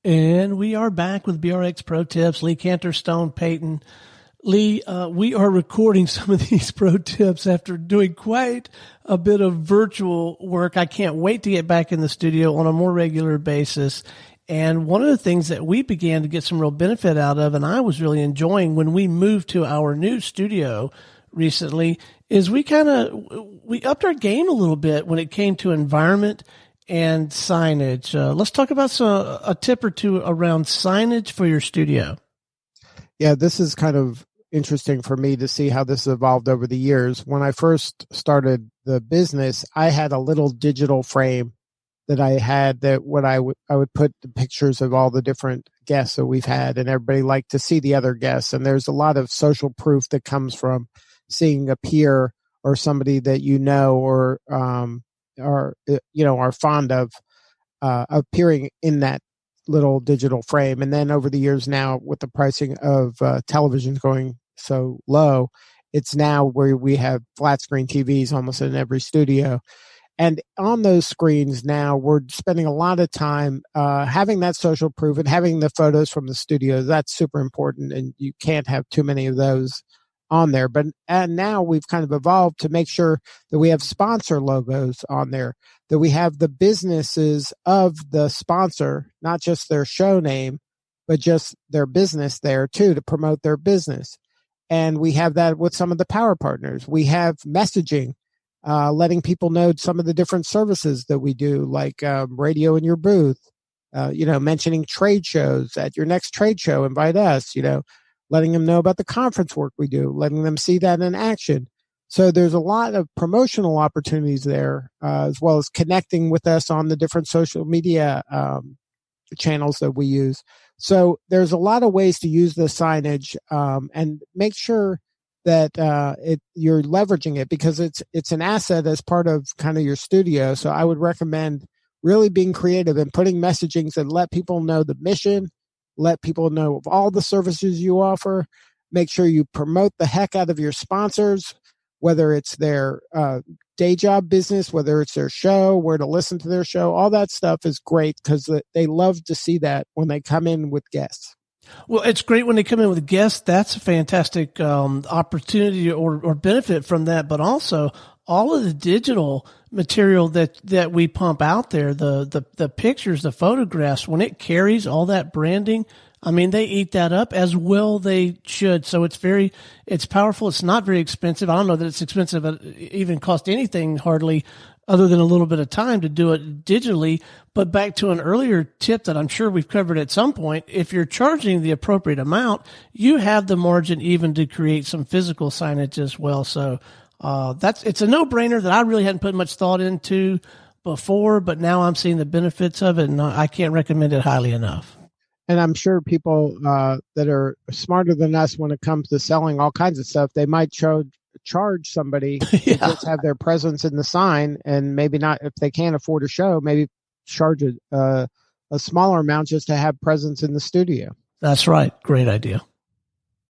And we are back with BRX Pro Tips. Lee Cantor, Stone, Peyton. Lee, we are recording some of these pro tips after doing quite a bit of virtual work. I can't wait to get back in the studio on a more regular basis. And one of the things that we began to get some real benefit out of, and I was really enjoying when we moved to our new studio recently, is we upped our game a little bit when it came to environment and signage. Let's talk about a tip or two around signage for your studio. Yeah, this is kind of interesting for me to see how this evolved over the years. When I first started the business, I had a little digital frame that I had that I would put the pictures of all the different guests that we've had, and everybody liked to see the other guests. And there's a lot of social proof that comes from seeing a peer or somebody that or are fond of appearing in that little digital frame. And then over the years now, with the pricing of television going so low, it's now where we have flat screen TVs almost in every studio. And on those screens now, we're spending a lot of time having that social proof and having the photos from the studio. That's super important, and you can't have too many of those on there. And now we've kind of evolved to make sure that we have sponsor logos on there, that we have the businesses of the sponsor, not just their show name, but just their business there too, to promote their business. And we have that with some of the power partners. We have messaging, letting people know some of the different services that we do, like radio in your booth, mentioning trade shows. At your next trade show, invite us, letting them know about the conference work we do, letting them see that in action. So there's a lot of promotional opportunities there, as well as connecting with us on the different social media channels that we use. So there's a lot of ways to use the signage, and make sure that you're leveraging it, because it's an asset as part of kind of your studio. So I would recommend really being creative and putting messagings that let people know the mission, let people know of all the services you offer. Make sure you promote the heck out of your sponsors, whether it's their day job business, whether it's their show, where to listen to their show. All that stuff is great because they love to see that when they come in with guests. Well, it's great when they come in with guests. That's a fantastic opportunity or benefit from that. But also all of the digital material that we pump out there, the pictures, the photographs, when it carries all that branding, I mean, they eat that up as well they should. So it's powerful. It's not very expensive. I don't know that it's expensive. It even cost anything hardly other than a little bit of time to do it digitally. But back to an earlier tip that I'm sure we've covered at some point, if you're charging the appropriate amount, you have the margin even to create some physical signage as well. So it's a no-brainer that I really hadn't put much thought into before, but now I'm seeing the benefits of it, and I can't recommend it highly enough. And I'm sure people that are smarter than us when it comes to selling all kinds of stuff, they might charge somebody to just have their presence in the sign, and maybe not, if they can't afford a show, maybe charge a smaller amount just to have presence in the studio. That's right. Great idea.